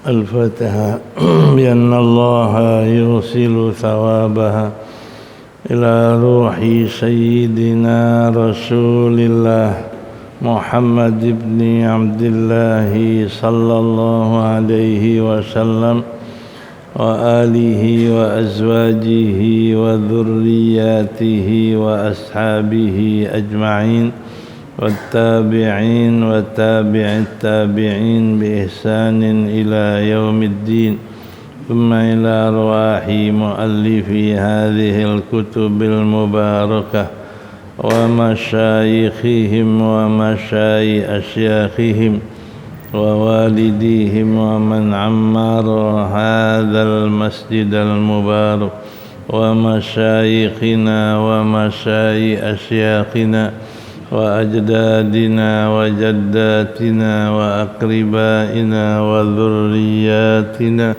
الفاتحة بأن الله يوصل ثوابها إلى روح سيدنا رسول الله محمد بن عبد الله صلى الله عليه وسلم وآله وأزواجه وذرياته وأصحابه أجمعين والتابعين وتابع التابعين بإحسان إلى يوم الدين ثم إلى أرواح مؤلفي هذه الكتب المباركة ومشايخهم ومشايخ أشياخهم ووالديهم ومن عمر هذا المسجد المبارك ومشايخنا ومشايخ أشياخنا وأجدادنا وجداتنا وأقربائنا وذرياتنا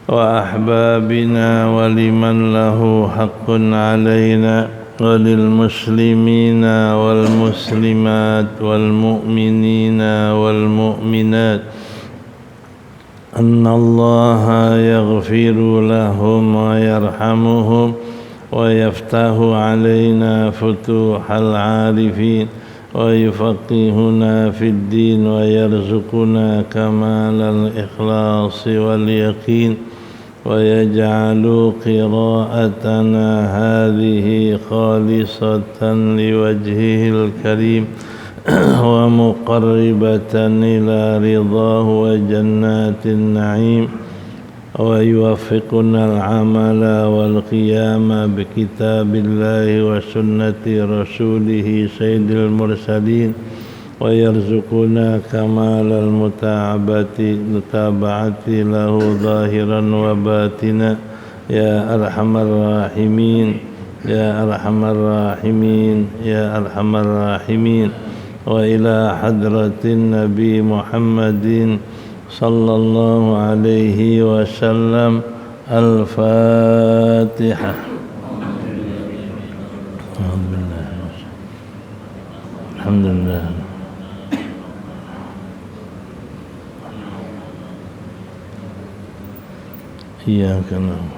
وأحبابنا ولمن له حق علينا وللمسلمين والمسلمات والمؤمنين والمؤمنات أن الله يغفر لهم ويرحمهم ويفتح علينا فتوح العارفين ويفقهنا في الدين ويرزقنا كمال الإخلاص واليقين ويجعل قراءتنا هذه خالصة لوجهه الكريم ومقربة إلى رضاه وجنات النعيم ويوفقنا العمل والقيام بكتاب الله وسنة رسوله سيد المرسلين ويرزقنا كمال المتابعة له ظاهرا وباطنا يا أرحم الراحمين يا أرحم الراحمين يا أرحم الراحمين. وإلى حضرة النبي محمد صلى الله عليه وسلم الفاتحة. الحمد لله. إياك نعبد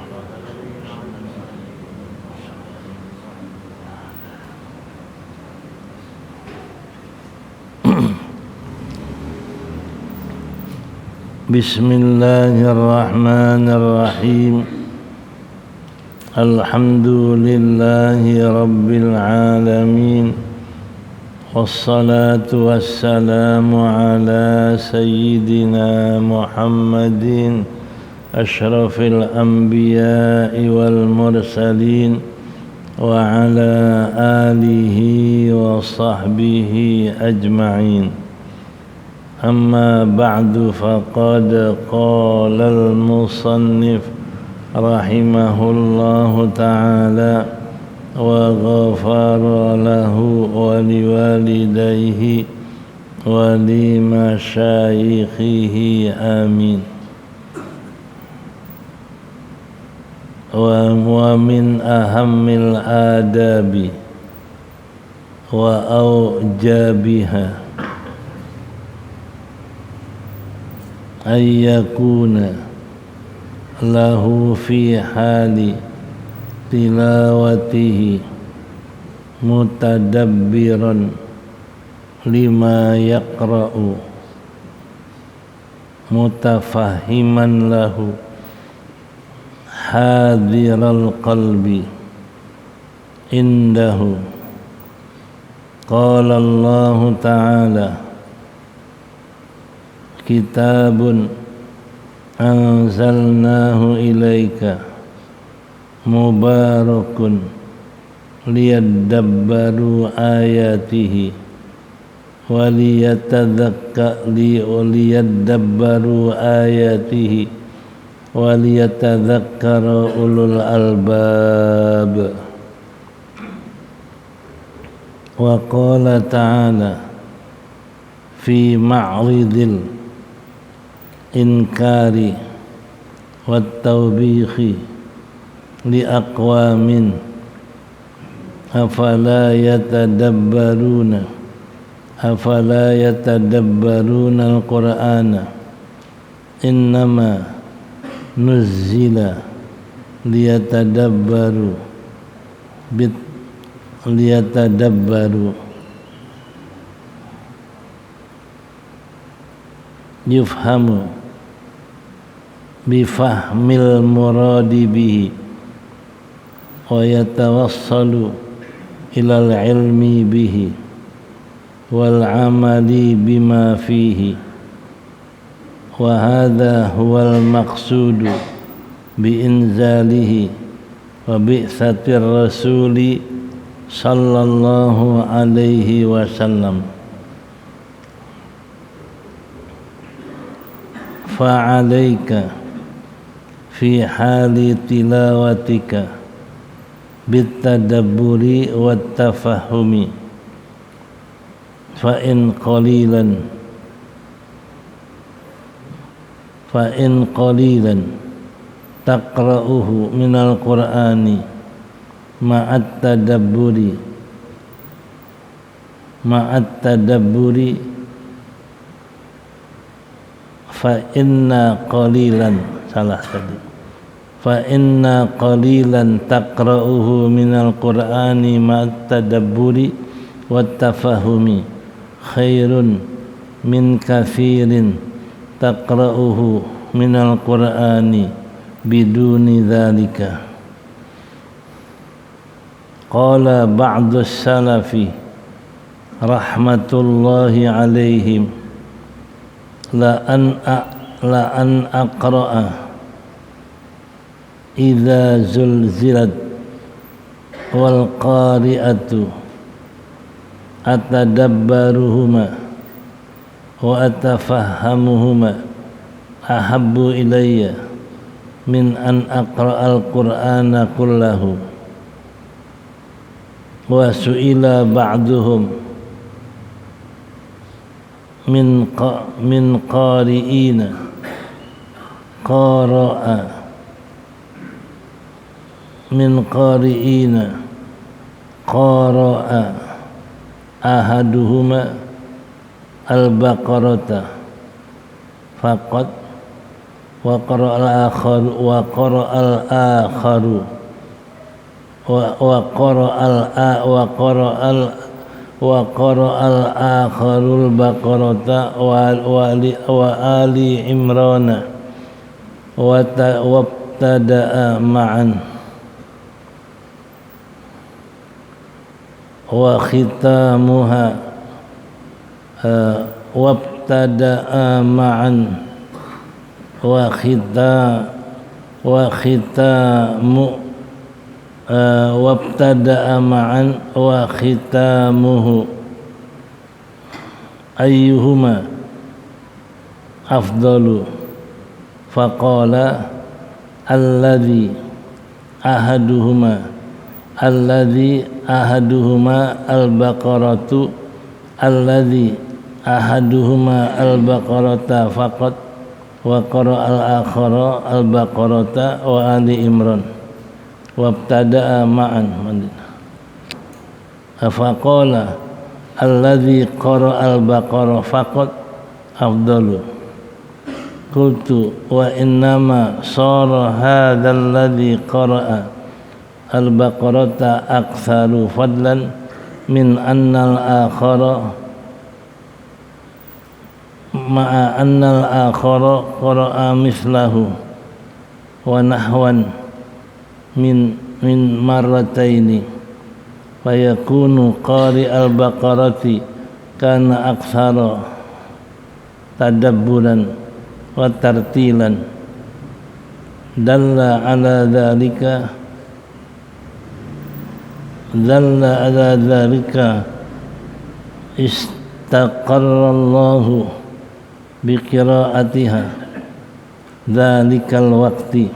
بسم الله الرحمن الرحيم. الحمد لله رب العالمين والصلاة والسلام على سيدنا محمد أشرف الأنبياء والمرسلين وعلى آله وصحبه أجمعين. أما بعد فقد قال المصنف رحمه الله تعالى وغفر له ولوالديه ولمشايخه آمين. ومن أهم الآداب وأوجابها أن يكون له في حال تلاوته متدبرا لما يقرأ متفهما له حاضر القلب عنده. قال الله تعالى كتاب أنزلناه إليك مبارك ليدبروا آياته وليدبروا آياته وليتذكر أولو الألباب. وقال تعالى في معرض الإنكار والتوبيخ لأقوام afala yatadabbaruna al-Qur'ana innama nuzzila liyatadabbaru yufhamu bifahmil muradi bihi wa yatawassalu ilal ilmi bihi wal amali bima fihi wa hadha huwal maqsudu bi inzalihi wa bi'tsatir rasuli sallallahu alaihi wasallam. Fa'alaika fi hali tilawatika bitadabburi wattafahumi fa in qalilan taqra'uhu minal qur'ani ma'at tadabburi fa inna qalilan taqra'uhu minal qur'ani ma'at tadabburi wattafahumi khairun min kathirin taqra'uhu minal qur'ani biduni dhalika. Qala ba'du salafi rahmatullahi alaihim la an aqra'a idza zulzilat wal qari'atu atadabbaruhuma wa atafahhamuhuma ahabbu ilayya min an aqra'al qur'ana kullahu. Wa su'ila ba'duhum min qari'ina qara'a ahaduhuma al-baqarata faqad wa qara'a al-akharu al-baqarata wa ali imrana wabtada'a ma'an wa khitamuha wabtada'a ma'an wa wabtada'a ma'an wa khitamuhu ayyuhuma afdalu faqala alladhi ahaduhuma al-baqaratu alladhi ahaduhuma al-baqarata faqat wa qara'a al-akhara al-baqarata wa ali imran wabtada'a ma'an faqala alladhi qara'a al-baqara faqat afdalu. Qultu wa innama sara hadha alladhi qara'a al-baqarata aktsaru fadlan min anna al-akhara ma'a anna al-akhara qara'a mislahu wa nahwan min marrataini fa yakunu qari al-baqarati kana aktsara tadabburan wa tartilan dalla ala dzalika istaqarra Allahu bi qiraatiha dzalikal waqti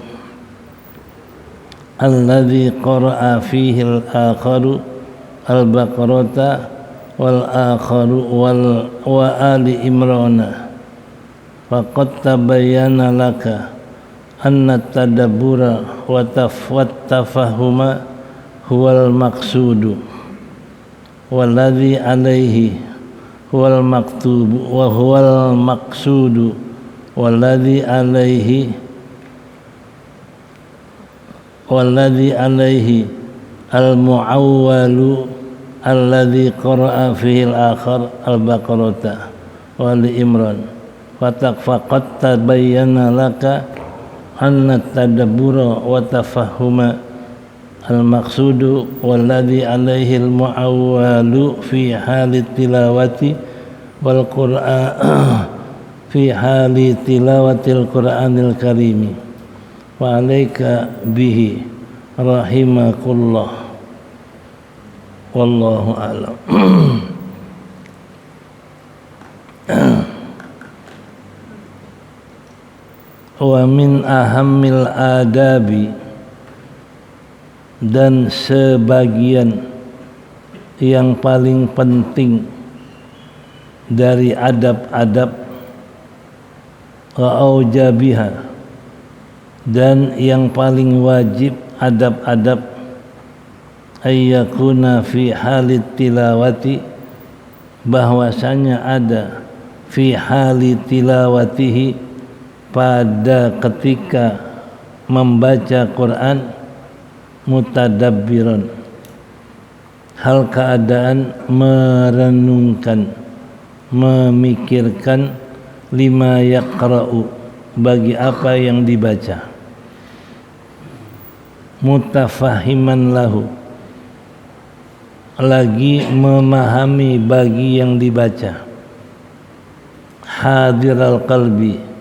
alladzi qara'a fihi al-akharu al-baqarata wal akharu wa ali imrana faqad tabayyana laka anna tadabbura wa tafahuma huwal maqsudu walladzi alaihi huwal maktubu wa huwal maqsudu walladzi alaihi al-mu'awwalu alladzi qara'a fihi al-akhar al-baqarata wa Ali Imran faqad tabayyana laka anna tadabbura wa tafahuma al-maqsudu walladzi alaihi al-mu'awwalu fi hali tilawati wal qur'an fi hali tilawatil qur'anil karimi wa alaika bihi rahimakullah wallahu a'lam. Wa min ahammil adabi, dan sebagian yang paling penting dari adab-adab, wa aujabiha, dan yang paling wajib adab-adab, ayyakuna fi halit tilawati, bahwasanya ada fi hali tilawatihi, pada ketika membaca Quran, mutadabbiran, hal keadaan merenungkan, memikirkan, lima yaqra'u, bagi apa yang dibaca, mutafahiman lahu, lagi memahami bagi yang dibaca, hadiral qalbi,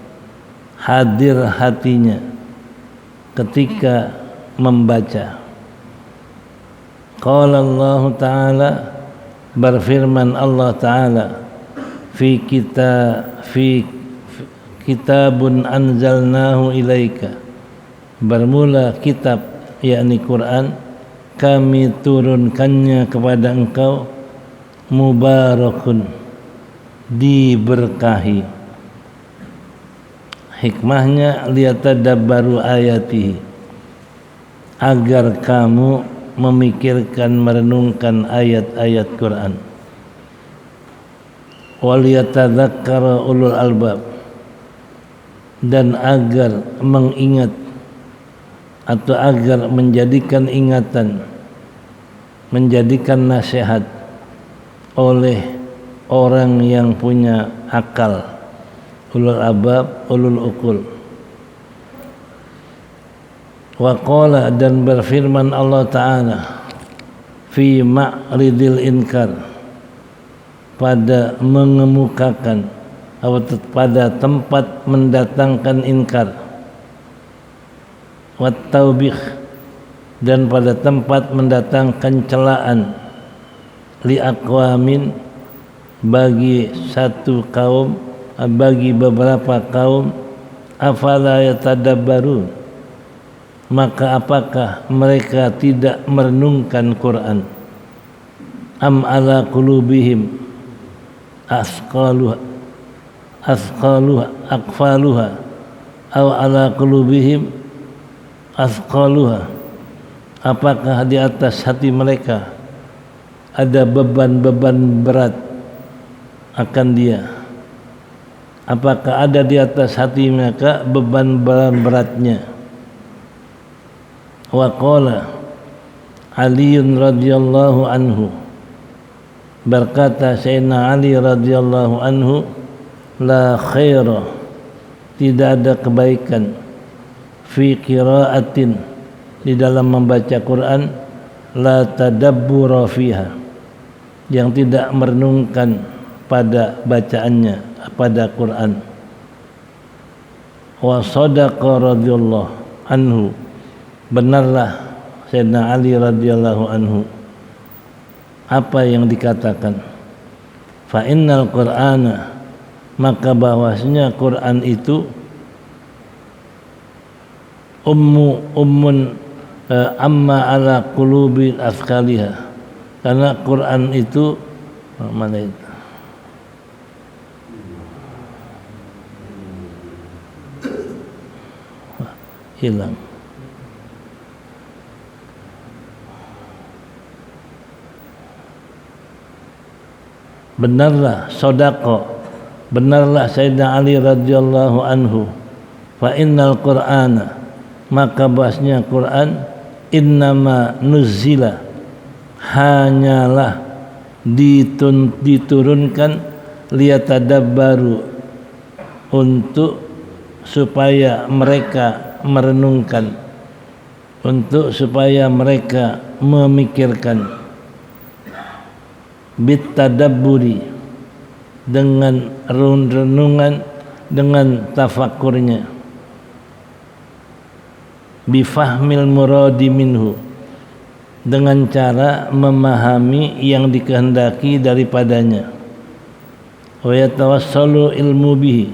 hadir hatinya ketika membaca. Qala Allah Ta'ala, berfirman Allah Ta'ala, fi kitabun anzalnahu ilaika, bermula kitab yakni Quran kami turunkannya kepada engkau, mubarakun, diberkahi. Hikmahnya liyatadabbaru ayatihi, agar kamu memikirkan, merenungkan ayat-ayat Quran. Waliyatadzakkara ulul albab, dan agar mengingat atau agar menjadikan ingatan, menjadikan nasihat oleh orang yang punya akal, ulul albab, ulul uqul. Wa qala, dan berfirman Allah Ta'ala, fi ma'ridil inkar, pada mengemukakan atau pada tempat mendatangkan inkar, wa taubih, dan pada tempat mendatangkan celaan, li aqwamin, bagi satu kaum, bagi beberapa kaum, afala yatadabbarun, maka apakah mereka tidak merenungkan Quran, am ala qulubihim aqfaluha aw ala qulubihim asqaluha, apakah di atas hati mereka ada beban-beban berat akan dia, apakah ada di atas hati mereka beban-beban beratnya. Wa qala Aliun radhiyallahu anhu, berkata Sayyidina Ali radhiyallahu anhu, la khaira, tidak ada kebaikan, fi qiraatin, di dalam membaca Quran, la tadabbura fiha, yang tidak merenungkan pada bacaannya, pada Quran. Wa sadaqa radhiyallahu anhu, benarlah Sayyidina Ali radhiyallahu anhu apa yang dikatakan, fa innal Qur'ana, maka bahwasanya Quran itu ummun amma ala qulubi asqaliha, karena Quran itu mana itu hilang benarlah sodako, benarlah Sayyidina Ali radhiyallahu anhu, fa innal Qur'ana, maka bahasnya Quran, innama nuzzila, hanyalah diturunkan liyatadabbaru, untuk supaya mereka merenungkan, untuk supaya mereka memikirkan, bitadabburi, dengan renungan, dengan tafakurnya, bifahmil muradi minhu, dengan cara memahami yang dikehendaki daripadanya, wa yatawassalu ilmu bihi,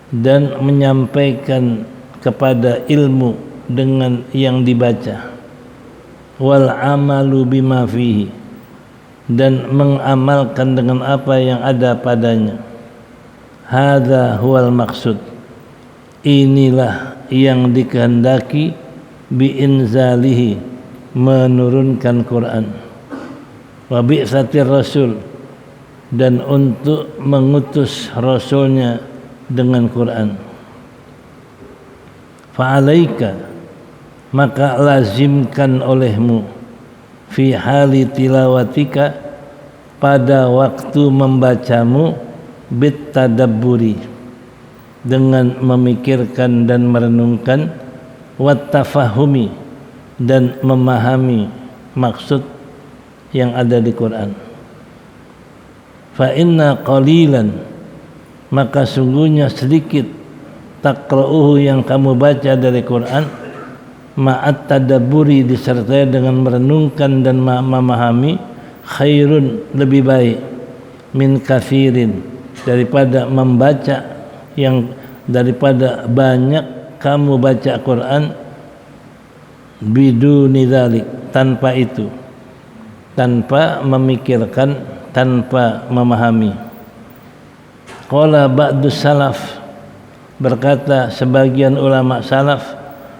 dan menyampaikan kepada ilmu dengan yang dibaca, wal amalu bima fihi, dan mengamalkan dengan apa yang ada padanya. Hadza huwal maksud, inilah yang dikehendaki, biinzalihi, menurunkan Quran, wa bi'tsatir rasul, dan untuk mengutus rasulnya dengan Quran. Fa'alaika, maka lazimkan olehmu, fi hali tilawatika, pada waktu membacamu, bit tadabburi, dengan memikirkan dan merenungkan, wat tafahumi, dan memahami maksud yang ada di Quran. Fa inna qalilan, maka sungguhnya sedikit, taqra'uhu, yang kamu baca dari Quran, ma'at tadabburi, disertai dengan merenungkan dan memahami, khairun, lebih baik, min kafirin, daripada membaca yang, daripada banyak kamu baca Quran, biduni dzalik, tanpa itu, tanpa memikirkan, tanpa memahami. Qala ba'du salaf, berkata sebagian ulama salaf,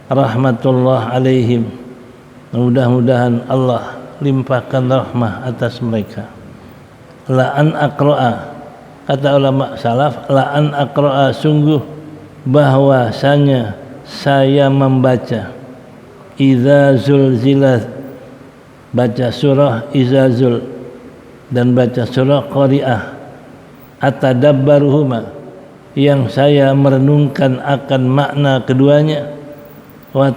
rahmatullah alaihim, mudah-mudahan Allah limpahkan rahmah atas mereka, la an aqra'a, kata ulama salaf, la an aqra'a, sungguh bahwasanya saya membaca, idza zulzilat, baca surah izazul, dan baca surah qari'ah, atadabbaruhuma, yang saya merenungkan akan makna keduanya, wa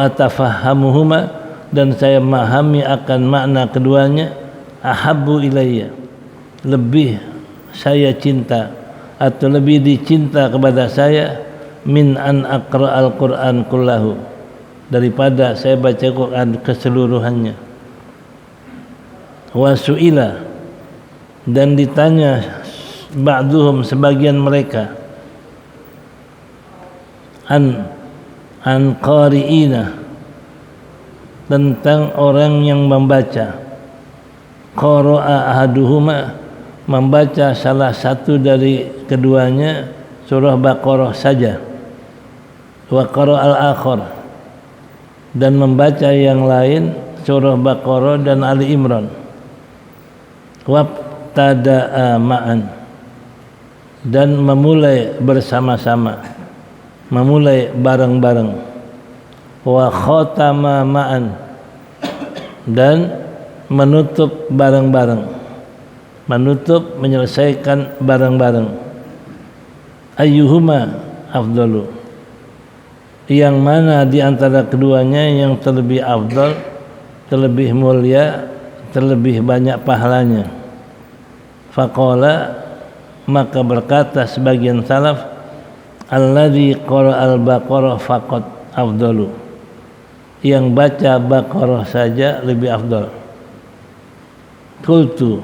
atafahamuhuma, dan saya memahami akan makna keduanya, ahabbu ilayya, lebih saya cinta atau lebih dicinta kepada saya, min an aqra'al Qur'an kullahu, daripada saya baca Quran keseluruhannya. Wa su'ila, dan ditanya ba'duhum, sebagian mereka, an qari'ina, tentang orang yang membaca, qara'a ahaduhuma, membaca salah satu dari keduanya surah Baqarah saja, wa qara'al akhar, dan membaca yang lain surah Baqarah dan Ali Imran, wabtada'a ma'an, dan memulai bersama-sama, memulai bareng-bareng, wa khatama ma'an, dan menutup bareng-bareng, menutup, menyelesaikan bareng-bareng. Ayyuhuma afdalu, yang mana di antara keduanya yang terlebih afdal, terlebih mulia, terlebih banyak pahalanya. Faqala, maka berkata sebagian salaf, alladzi qara'al baqarah faqat afdalu, yang baca Baqarah saja lebih afdal. Qultu,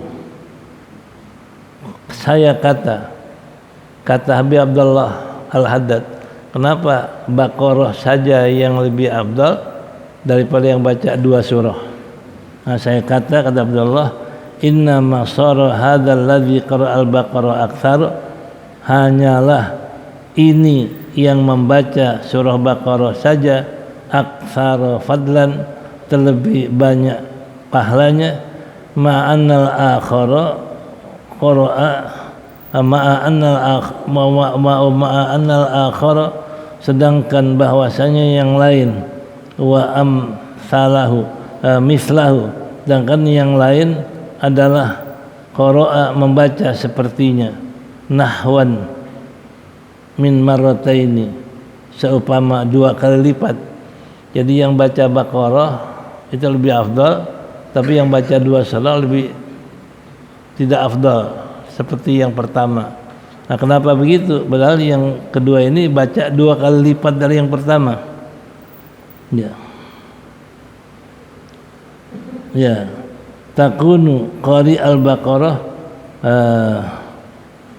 saya kata Habib Abdullah Al-Haddad, kenapa Baqarah saja yang lebih afdal daripada yang baca dua surah? Nah, saya kata Abdullah, inna ma sara hadzal ladzi qara'al baqarah aktsar, hanyalah ini yang membaca surah Baqarah saja, aktsar fadlan, terlebih banyak pahalanya ma'annal akhara qara'a ma'annal akhara, sedangkan bahwasanya yang lain wa amsalahu mislahu, sedangkan yang lain adalah qara'a membaca sepertinya, nahwan min marrataini, seumpama 2 kali lipat. Jadi yang baca Baqarah itu lebih afdal, tapi yang baca 2 surah lebih tidak afdal seperti yang pertama. Nah, kenapa begitu? Padahal yang kedua ini baca 2 kali lipat dari yang pertama. Ya. Takunu qari al-Baqarah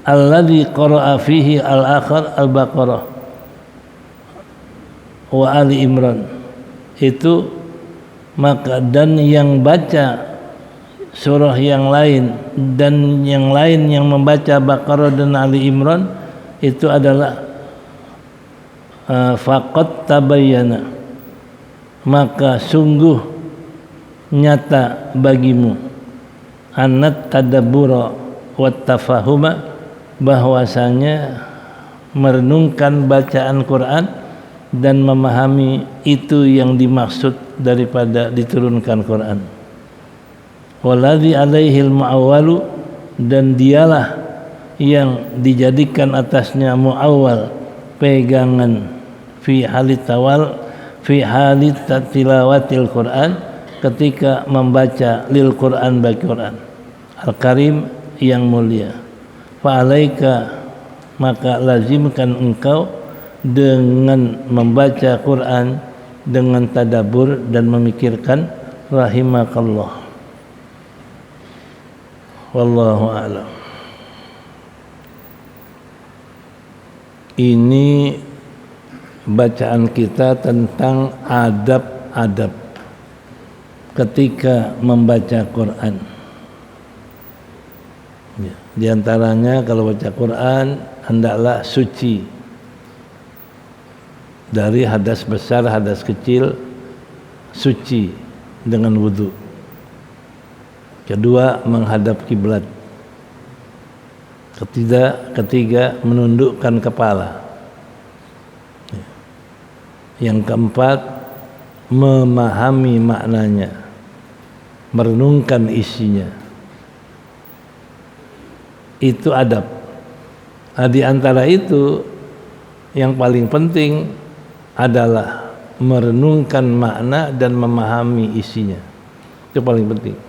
alladhi qara'a fihi al-akhar al-Baqarah wa Ali Imran. Itu maka, dan yang baca surah yang lain dan yang lain yang membaca Baqarah dan Ali Imran itu adalah faqad tabayyana, maka sungguh nyata bagimu annat tadabbura wat tafahuma, bahwasanya merenungkan bacaan Quran dan memahami itu yang dimaksud daripada diturunkan Quran. Waladzi alaihil mu'awwalu, dan dialah yang dijadikan atasnya mu'awwal pegangan fi halit tilawatil Quran, ketika membaca lil Quran bagi Quran al-Karim yang mulia. Fa'alaika, maka lazimkan engkau dengan membaca Quran dengan tadabbur dan memikirkan, rahimakallah. Wallahu a'lam. Ini bacaan kita tentang adab-adab ketika membaca Quran. Di antaranya kalau baca Quran hendaklah suci dari hadas besar, hadas kecil, suci dengan wudu. Kedua, menghadap kiblat. Ketiga, menundukkan kepala. Yang keempat, memahami maknanya, merenungkan isinya. Itu adab. Nah, di antara itu yang paling penting adalah merenungkan makna dan memahami isinya. Itu paling penting.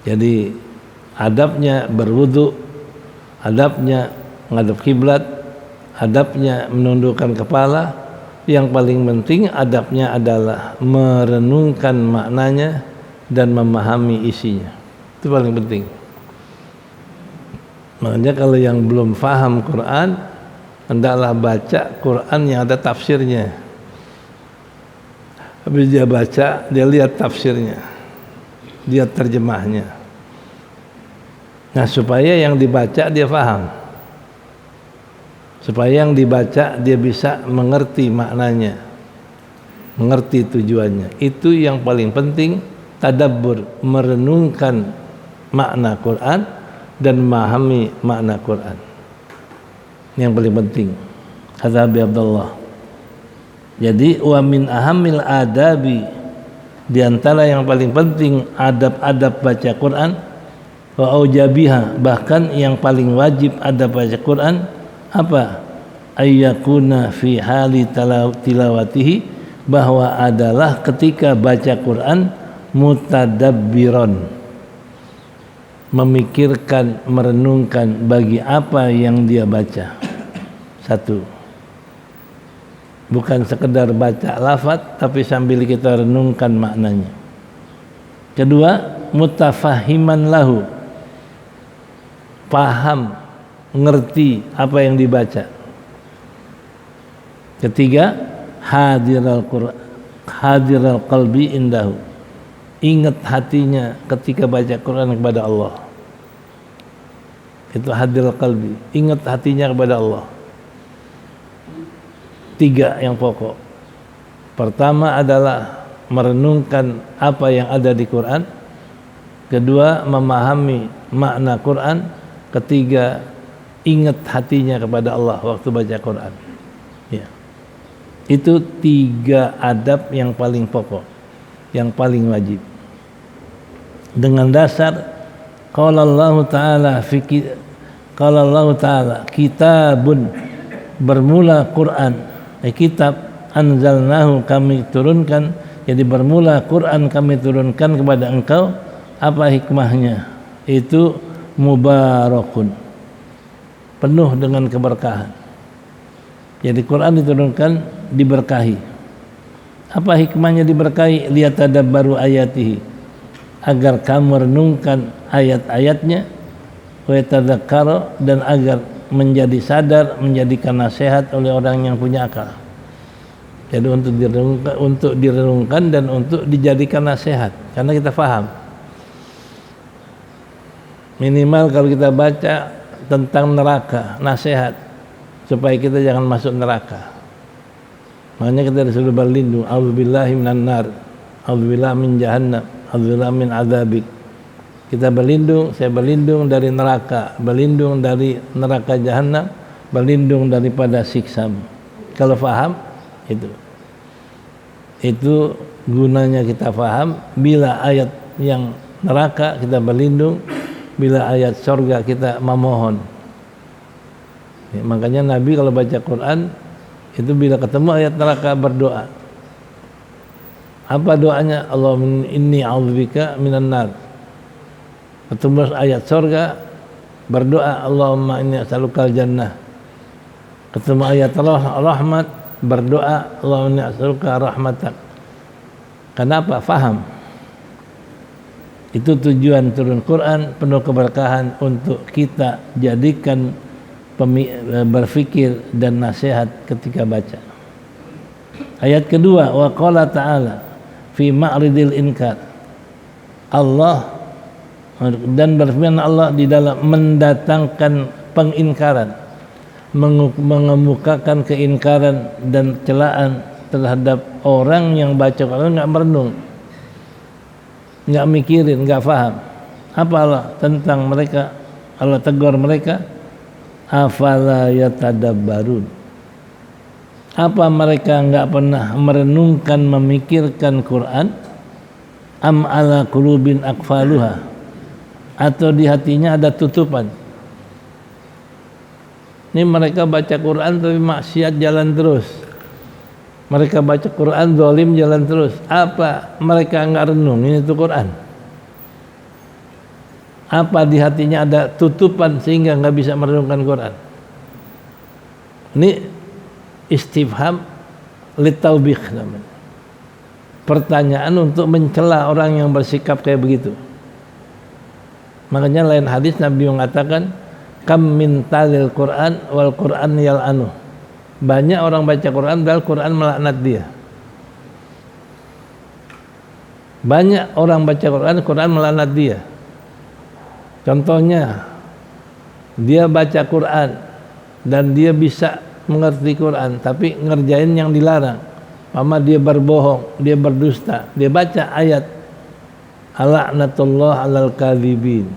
Jadi adabnya berwudu, adabnya menghadap kiblat, adabnya menundukkan kepala. Yang paling penting adabnya adalah merenungkan maknanya dan memahami isinya. Itu paling penting. Makanya kalau yang belum faham Quran, hendaklah baca Quran yang ada tafsirnya. Habis dia baca, dia lihat tafsirnya, dia terjemahnya. Nah, supaya yang dibaca dia faham, supaya yang dibaca dia bisa mengerti maknanya, mengerti tujuannya. Itu yang paling penting, tadabbur, merenungkan makna Quran dan memahami makna Quran. Yang paling penting, kata Abi Abdullah. Jadi wa min ahamil adabi, di antara yang paling penting adab-adab baca Quran, wa aujabiha, bahkan yang paling wajib adab baca Quran apa? Ayyakuna fi hali tilawatihi, bahwa adalah ketika baca Quran mutadabbiron, memikirkan, merenungkan bagi apa yang dia baca. Satu, bukan sekedar baca lafaz, tapi sambil kita renungkan maknanya. Kedua, mutafahiman lahu, paham, ngerti apa yang dibaca. Ketiga, hadiral qalbi indahu, ingat hatinya ketika baca Quran kepada Allah. Itu hadiral qalbi, ingat hatinya kepada Allah. Tiga yang pokok. Pertama adalah merenungkan apa yang ada di Quran. Kedua, memahami makna Quran. Ketiga, ingat hatinya kepada Allah waktu baca Quran. Ya. Itu 3 adab yang paling pokok, yang paling wajib. Dengan dasar qala Allah Ta'ala kitabun, bermula Quran, kitab anzalnahu, kami turunkan. Jadi bermula Quran kami turunkan kepada engkau. Apa hikmahnya? Itu mubarakun, penuh dengan keberkahan. Jadi Quran diturunkan diberkahi. Apa hikmahnya diberkahi? Liyatadabbaru ayatihi, agar kamu renungkan ayat-ayatnya, wa yatadzakkaru, dan agar menjadi sadar, menjadikan nasihat oleh orang yang punya akal. Jadi untuk direnungkan dan untuk dijadikan nasihat, karena kita faham. Minimal kalau kita baca tentang neraka, nasihat supaya kita jangan masuk neraka. Makanya kita disuruh berlindung, a'udzubillahi minan nar, a'udzubillahi min jahannam, a'udzubillahi min adzabik. Kita berlindung, saya berlindung dari neraka, berlindung dari neraka jahannam, berlindung daripada siksamu. Kalau faham itu gunanya kita faham. Bila ayat yang neraka kita berlindung, bila ayat surga kita memohon. Ya, makanya Nabi kalau baca Quran itu bila ketemu ayat neraka berdoa. Apa doanya? Allahumma inni a'udzubika minan nar. Ketemu ayat surga berdoa, Allahumma inni as'alukal jannah. Ketemu ayat rahmat berdoa, Allahumma inni as'aluka rahmatak. Kenapa? Faham. Itu tujuan turun Quran, penuh keberkahan untuk kita jadikan berfikir dan nasihat ketika baca. Ayat kedua, wa qala ta'ala fi ma'ridil inkar. Allah dan berfirman Allah di dalam mendatangkan pengingkaran, mengemukakan keingkaran dan celaan terhadap orang yang baca Quran enggak merenung, enggak mikirin, enggak faham. Apa Allah tentang mereka? Allah tegur mereka, afala yatadabbarun. Apa mereka enggak pernah merenungkan, memikirkan Quran? Am ala qulubin aqfaluha, atau di hatinya ada tutupan? Ini mereka baca Quran tapi maksiat jalan terus. Mereka baca Quran zalim jalan terus. Apa mereka enggak renung ini tuh Quran? Apa di hatinya ada tutupan sehingga enggak bisa merenungkan Quran? Ini istifham litaubih namanya. Pertanyaan untuk mencela orang yang bersikap kayak begitu. Makanya lain hadis Nabi mengatakan, kam min talil Quran wal Quran yal'anu. Banyak orang baca Quran dan Quran melaknat dia. Banyak orang baca Quran, Quran melaknat dia. Contohnya, dia baca Quran dan dia bisa mengerti Quran, tapi ngerjain yang dilarang. Mama dia berbohong, dia berdusta. Dia baca ayat alaknatullah alal kadzibin.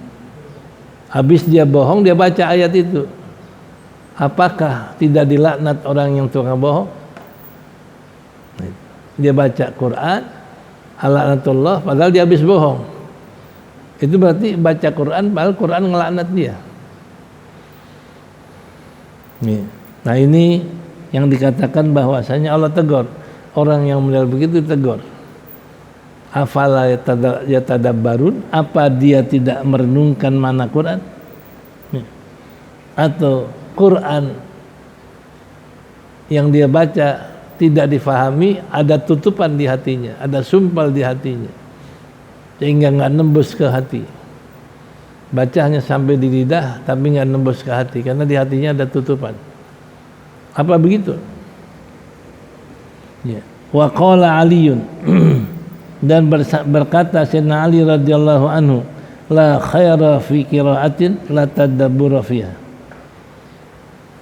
Habis dia bohong, dia baca ayat itu. Apakah tidak dilaknat orang yang tukang bohong? Dia baca Quran alaknatullah padahal dia habis bohong. Itu berarti baca Quran padahal Quran ngelaknat dia. Nah ini yang dikatakan bahwasanya Allah tegur orang yang model begitu, tegur. Afala yatadabbarun, apa dia tidak merenungkan makna Quran? Atau Quran yang dia baca tidak difahami, ada tutupan di hatinya, ada sumpal di hatinya, sehingga nggak nembus ke hati. Bacanya sampai di lidah tapi nggak nembus ke hati karena di hatinya ada tutupan. Apa begitu? Ya. Wa qala Aliun dan berkata Sayyidina Ali radhiyallahu anhu, la khaira fi qiraatin la tadabbura fiha.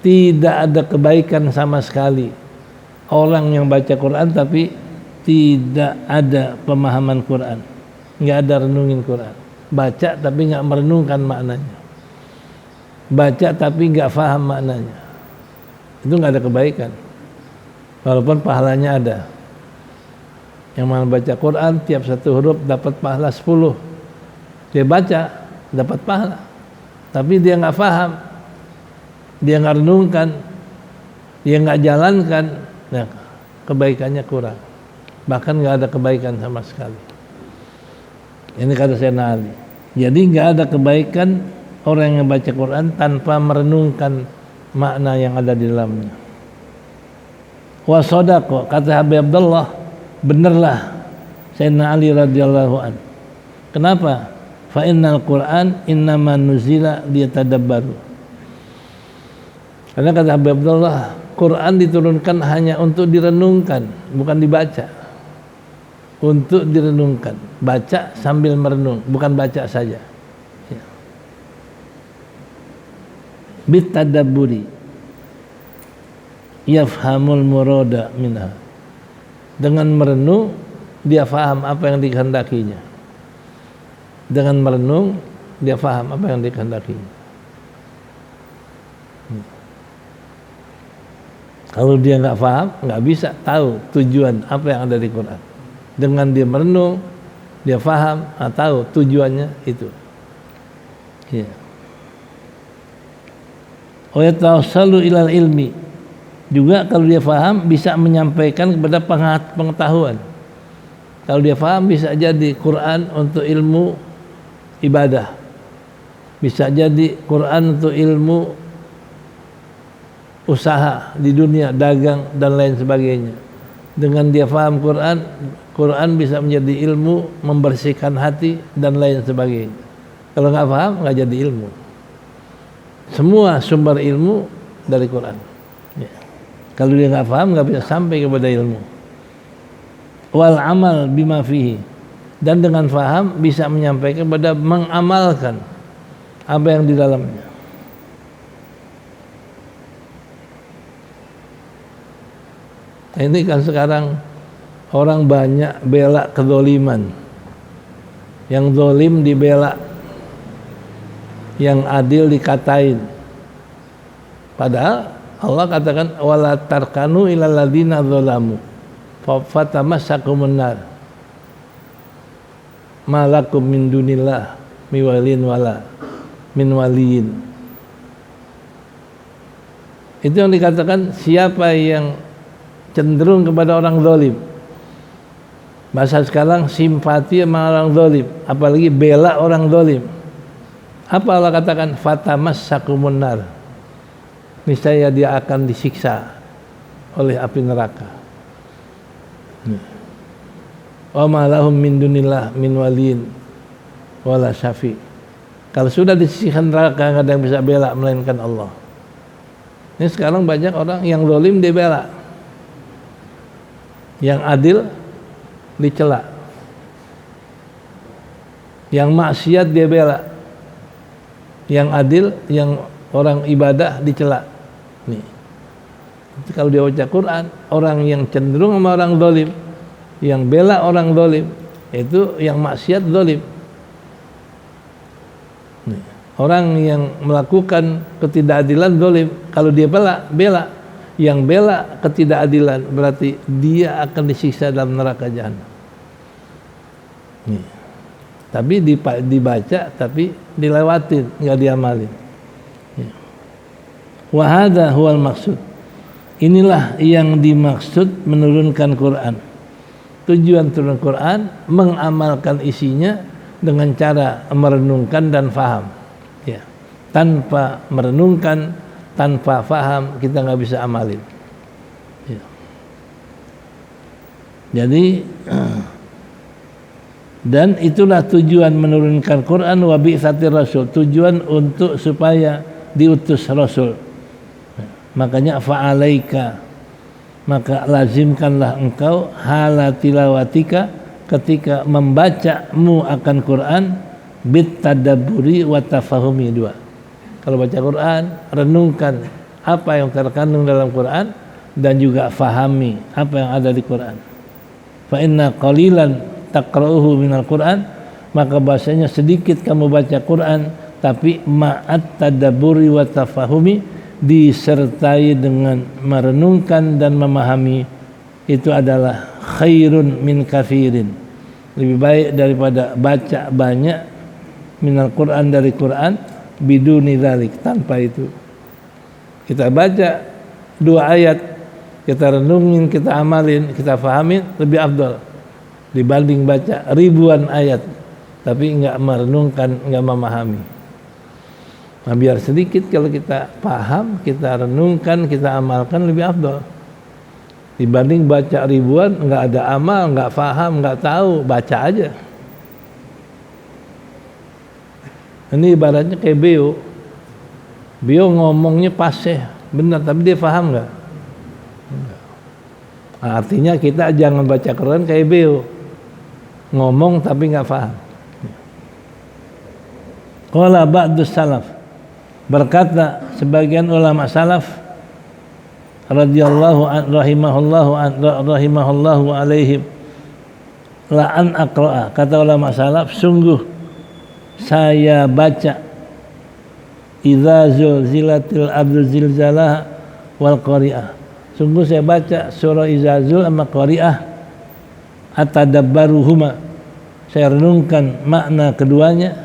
Tidak ada kebaikan sama sekali orang yang baca Quran tapi tidak ada pemahaman Quran, nggak ada renungin Quran. Baca tapi nggak merenungkan maknanya, baca tapi nggak paham maknanya, itu nggak ada kebaikan. Walaupun pahalanya ada. Yang mana baca Quran tiap satu huruf dapat pahala 10. Dia baca dapat pahala, tapi dia nggak paham, dia nggak renungkan, dia nggak jalankan, nah, kebaikannya kurang, bahkan nggak ada kebaikan sama sekali. Ini kata Sayyidina Ali. Jadi nggak ada kebaikan orang yang baca Quran tanpa merenungkan makna yang ada di dalamnya. Wa shadaqa, kata Habib Abdullah, benarlah Sayyidina Ali radhiyallahu an. Kenapa? Fa innal Qur'an innama nuzila liyatadabbaru. Karena kata Habib Abdullah, Quran diturunkan hanya untuk direnungkan, bukan dibaca. Untuk direnungkan, baca sambil merenung, bukan baca saja. Ya. Bitadabburi yafhamul murada minha. Dengan merenung dia faham apa yang dikehendakinya. Dengan merenung dia faham apa yang dikehendakinya. Kalau dia nggak paham, nggak bisa tahu tujuan apa yang ada di Quran. Dengan dia merenung, dia faham, tahu tujuannya itu. Ya. Wa yatawassalu ilal ilmi. Juga kalau dia faham bisa menyampaikan kepada pengetahuan. Kalau dia faham bisa jadi Quran untuk ilmu ibadah, bisa jadi Quran untuk ilmu usaha di dunia, dagang dan lain sebagainya. Dengan dia faham Quran, Quran bisa menjadi ilmu membersihkan hati dan lain sebagainya. Kalau nggak paham nggak jadi ilmu. Semua sumber ilmu dari Quran. Ya. Kalau dia nggak paham nggak bisa sampai kepada ilmu. Wal amal bima fihi, dan dengan faham bisa menyampaikan kepada mengamalkan apa yang di dalamnya. Ini kan sekarang orang banyak bela kezaliman, yang zalim dibela, yang adil dikatain. Padahal Allah katakan wala tarkanu ilal ladzina zalamu fatamassakumun nar malakum min dunillah miwalin wala min waliyin. Itu yang dikatakan siapa yang cenderung kepada orang zalim. Bahasa sekarang simpati sama orang zalim, apalagi bela orang zalim. Apa Allah katakan? Fatamassakumun nar. Niscaya dia akan disiksa oleh api neraka. Wa ma lahum min dunillah min waliyin wala syafi. Kalau sudah disisihkan neraka enggak ada yang bisa bela melainkan Allah. Ini sekarang banyak orang yang zalim dia bela, yang adil dicela, yang maksiat dia bela, yang adil, yang orang ibadah dicela. Nih, kalau dia baca Quran, orang yang cenderung sama orang zalim, yang bela orang zalim, itu yang maksiat zalim. Nih, orang yang melakukan ketidakadilan zalim, kalau dia bela, yang bela ketidakadilan berarti dia akan disiksa dalam neraka jahanam. Nih. Tapi dibaca tapi dilewatin, enggak diamalin. Ya. Wa hadza huwal maksud. Inilah yang dimaksud menurunkan Quran. Tujuan turun Quran mengamalkan isinya dengan cara merenungkan dan faham. Ya. Tanpa merenungkan, tanpa faham kita nggak bisa amalin. Ya. Jadi dan itulah tujuan menurunkan Quran wa bi'tsatir rasul, tujuan untuk supaya diutus rasul. Makanya fa'alaika, maka lazimkanlah engkau hala tilawatika, ketika membacamu akan Quran, bit tadabburi wa tafahumi, dua. Kalau baca Quran, renungkan apa yang terkandung dalam Quran dan juga fahami apa yang ada di Quran. fa inna qalilan taqra'uhu minal Qur'an, maka bahasanya sedikit kamu baca Quran tapi ma'at tadabburi wa tafahumi, disertai dengan merenungkan dan memahami, itu adalah khairun min kafirin, lebih baik daripada baca banyak minal Quran, dari Quran, biduni dzalik, tanpa itu. Kita baca 2 ayat, kita renungin, kita amalin, kita fahamin, lebih afdal dibanding baca ribuan ayat tapi enggak merenungkan, enggak memahami. Nah, biar sedikit kalau kita paham, kita renungkan, kita amalkan, lebih afdal dibanding baca ribuan, enggak ada amal, enggak paham, enggak tahu, baca aja. Ini ibaratnya kayak Beo ngomongnya fasih benar, tapi dia paham enggak? Nah, artinya kita jangan baca Quran kayak Beo, ngomong tapi enggak paham. Qala ba'dus salaf, berkata sebagian ulama salaf radhiyallahu rahimahullahu alaihim, la an aqra'a, kata ulama salaf, sungguh saya baca idza zulzilatil ardu zilzalaha wal qari'ah, sungguh saya baca surah Izazul sama qari'ah, atadabbaruhuma, saya renungkan makna keduanya,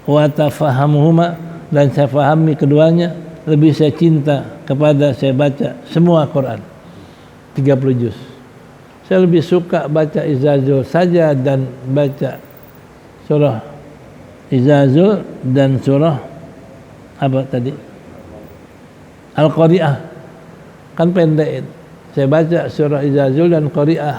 wa tafahamuhuma, dan saya fahami keduanya, lebih saya cinta kepada saya baca semua Quran 30 juz. Saya lebih suka baca Izazul saja dan baca surah Izazul dan surah apa tadi? Al-Qari'ah. Kan pendek. Saya baca surah Izazul dan Qari'ah,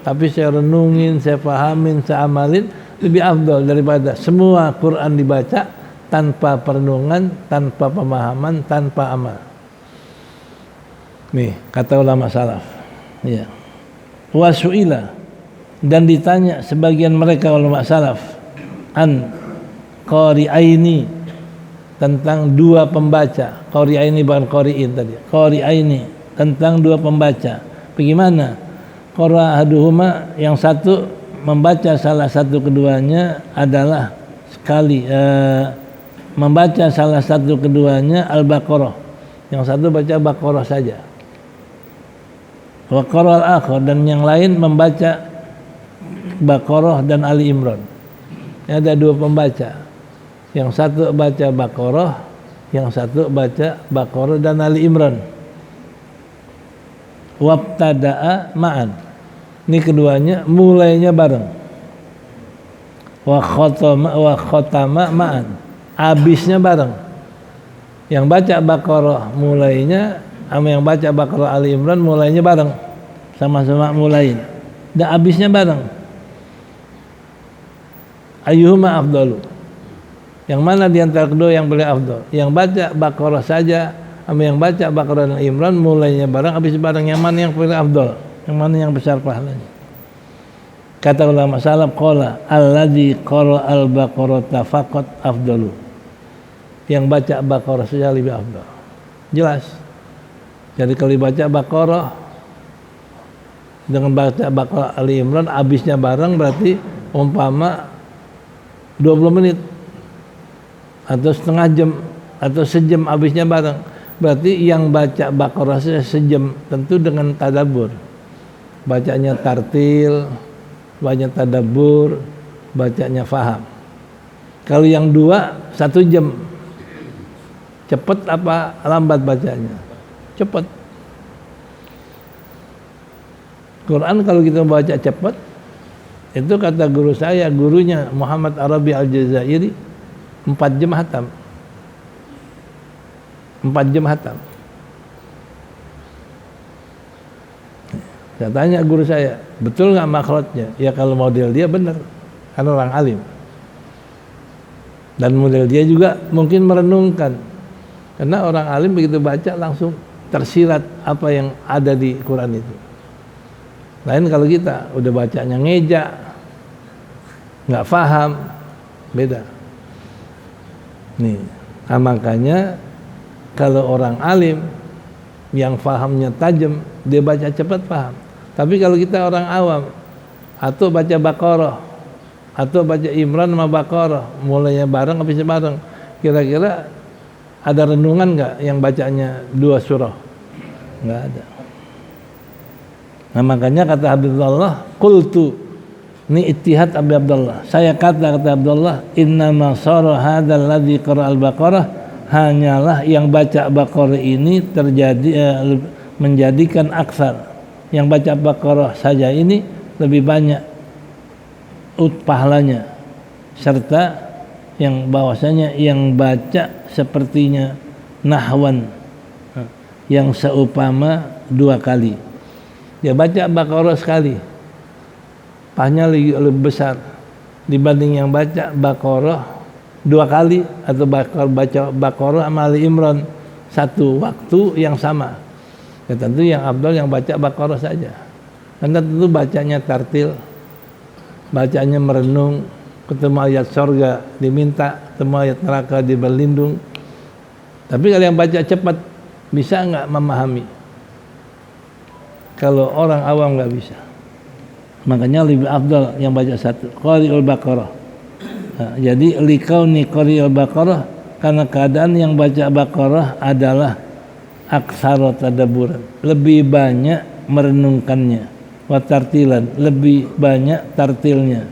tapi saya renungin, saya fahamin, saya amalin, lebih afdal daripada semua Quran dibaca tanpa perenungan, tanpa pemahaman, tanpa amal. Nih kata ulama salaf. Ya. Wasu'ila, dan ditanya sebagian mereka ulama salaf an qari'aini, tentang 2 pembaca. Qari'aini bukan qari'in tadi. Qari'aini, tentang 2 pembaca. Bagaimana? Qara'ahaduhuma, yang satu membaca salah satu keduanya adalah membaca salah satu keduanya Al-Baqarah, yang satu baca Baqarah saja. Wa qara'al akhar, dan yang lain membaca Baqarah dan Ali Imran. Ada 2 pembaca, yang satu baca Baqarah, yang satu baca Baqarah dan Ali Imran. Wabtada'a ma'an, ini keduanya mulainya bareng. Wa khatama ma'an, habisnya bareng. Yang baca Baqarah mulainya sama yang baca Baqarah Ali Imran mulainya bareng, sama-sama mulain, dan habisnya bareng. Ayyuhuma afdalu, yang mana di antara kedua yang paling afdal? Yang baca Baqarah saja sama yang baca Baqarah dan Imran mulainya bareng, habis bareng, yang mana yang paling afdal? Yang mana yang besar pahalanya? Kata ulama salaf, qala alladzi qara'al baqarata faqat afdalu, yang baca Baqarah saja lebih afdal. Jelas. Jadi kalau dibaca Baqarah dengan baca Baqarah Ali Imran habisnya bareng, berarti umpama 20 menit atau setengah jam atau sejam habisnya bareng, berarti yang baca Baqarah saja sejam, tentu dengan tadabbur, bacanya tartil, bacanya tadabbur, bacanya faham. Kalau yang 2 1 jam, cepat apa lambat bacanya? Cepat. Quran kalau kita baca cepat, itu kata guru saya, gurunya Muhammad Arabi Al-Jazairi, 4 jam hatam. 4 jam hatam. Saya tanya guru saya, betul nggak makhrajnya? Ya kalau model dia benar, karena orang alim. Dan model dia juga mungkin merenungkan, karena orang alim begitu baca langsung tersirat apa yang ada di Quran itu. Lain kalau kita udah bacanya ngejak, nggak paham, beda. Nih, makanya kalau orang alim yang fahamnya tajam, dia baca cepat paham. Tapi kalau kita orang awam, atau baca Baqarah, atau baca Imran sama Baqarah, mulainya bareng habisnya bareng, kira-kira ada renungan nggak yang bacanya 2 surah? Nggak ada. Nah makanya kata Abdullah, qultu, ini ittihad Abi Abdullah, saya kata Abdullah, innama sara hadzal ladzi qara al-Baqarah, hanyalah yang baca Baqarah ini terjadi menjadikan aksar, yang baca Baqarah saja ini lebih banyak pahalanya, serta yang bahwasanya yang baca sepertinya nahwan, yang seupama 2 kali. Dia baca Baqarah sekali, pahalanya lebih besar dibanding yang baca Baqarah 2 kali, atau baca Baqarah sama Ali Imran satu waktu yang sama. Ya, tentu yang afdal yang baca Baqarah saja, karena tentu bacanya tartil, bacanya merenung, ketemu ayat surga diminta, ketemu ayat neraka diberlindung. Tapi kalau yang baca cepat, bisa nggak memahami? Kalau orang awam nggak bisa. Makanya lebih afdal yang baca satu, qari'ul Baqarah. Nah, jadi likauni qari'ul Baqarah, karena keadaan yang baca Baqarah adalah aksara tadabburan, lebih banyak merenungkannya, wa tartilan, lebih banyak tartilnya,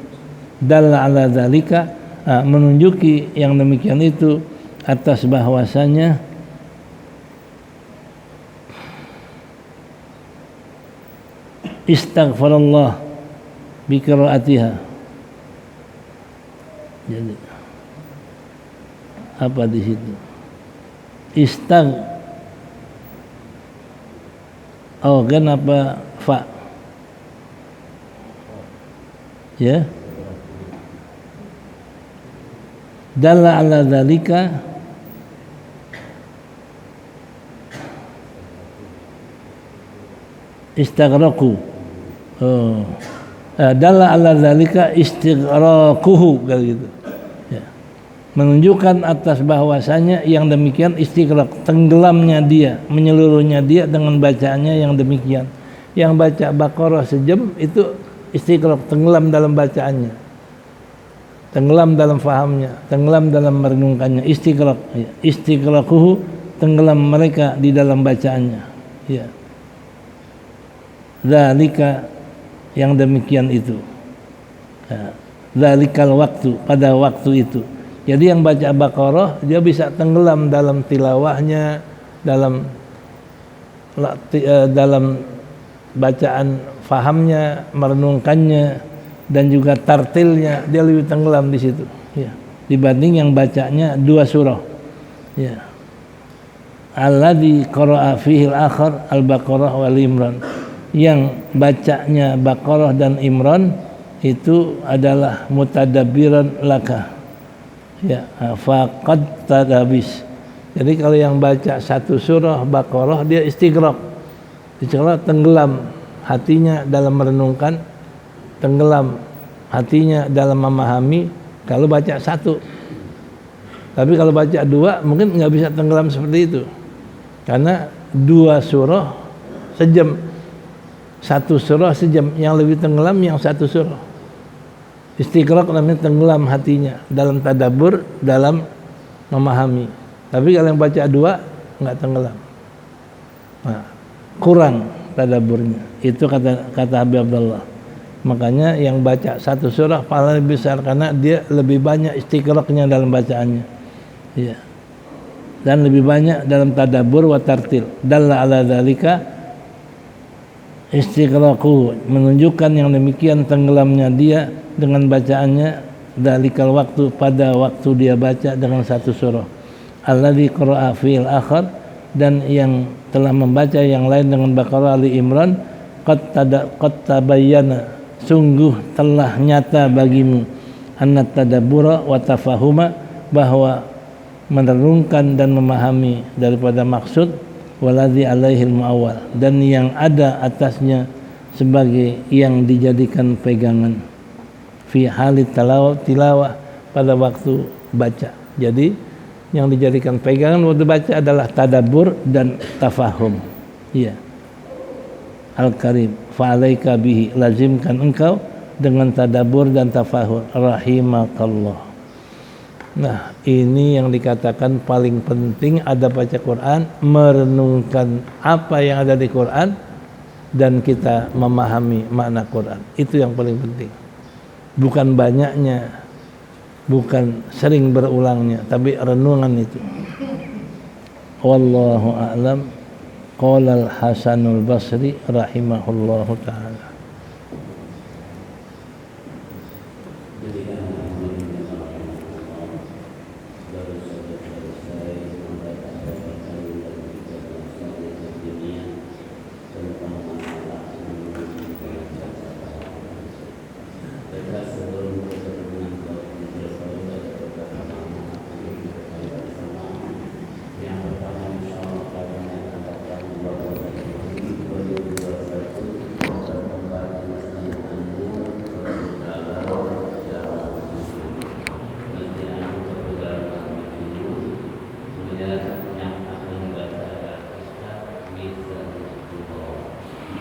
dalla ala dzalika, menunjuki yang demikian itu atas bahwasanya istighfarallah bi qiraatiha. Jadi apa di situ? Kenapa fa? Ya. Dalla ala dzalika istighraqu. Dalla ala dzalika istighraquhu, gitu. Ya. Menunjukkan atas bahwasanya yang demikian istighraq, tenggelamnya dia, menyeluruhnya dia dengan bacaannya yang demikian. Yang baca Baqarah sejam itu istighraq, tenggelam dalam bacaannya, tenggelam dalam fahamnya, tenggelam dalam merenungkannya. Istighraq, ya. Istighraquhu, tenggelam mereka di dalam bacaannya. Ya. Dzalika, yang demikian itu. Ya. Dzalikal waktu, pada waktu itu. Jadi yang baca Baqarah dia bisa tenggelam dalam tilawahnya, dalam bacaan fahamnya, merenungkannya, dan juga tartilnya, dia lebih tenggelam di situ, ya, dibanding yang bacanya 2 surah. Ya. Alladzi qara'a fihi al-akhar al-Baqarah wal Imran, yang bacanya Baqarah dan Imran itu adalah mutadabbiran laka. Ya, faqad tadabis. Jadi kalau yang baca 1 surah Baqarah dia istighraq, tenggelam hatinya dalam merenungkan, tenggelam hatinya dalam memahami. Kalau baca 1, tapi kalau baca 2 mungkin nggak bisa tenggelam seperti itu, karena 2 surah sejam, 1 surah sejam, yang lebih tenggelam yang 1 surah. Istighraq namanya tenggelam hatinya dalam tadabbur, dalam memahami. Tapi kalau yang baca 2 nggak tenggelam, nah, kurang tadabburnya. Itu kata Habib Abdullah. Makanya yang baca 1 surah pahala lebih besar, karena dia lebih banyak istighraqnya dalam bacaannya, ya, dan lebih banyak dalam tadabbur wa tartil. Dalla ala dzalika istighraqu, menunjukkan yang demikian tenggelamnya dia dengan bacaannya, dalikal waktu, pada waktu dia baca dengan 1 surah. Alladzi qara'a fil akhar, dan yang telah membaca yang lain dengan Baqarah, Ali Imran, qad tabayyana, sungguh telah nyata bagimu, anna tadabbura wa tafahuma, bahwa merenungkan dan memahami daripada maksud, waladzi alaihil muawwal, dan yang ada atasnya sebagai yang dijadikan pegangan, fi halit tilawah, pada waktu baca. Jadi yang dijadikan pegangan waktu baca adalah tadabbur dan tafahum. Iya. Al-Karim, fa'alaika bihi, lazimkan engkau dengan tadabbur dan tafahur, rahimakallah. Nah, ini yang dikatakan paling penting ada baca Quran, merenungkan apa yang ada di Quran dan kita memahami makna Quran. Itu yang paling penting. Bukan banyaknya, bukan sering berulangnya, tapi renungan itu. Wallahu a'lam. Qala al-Hasanul Basri rahimahullahu ta'ala.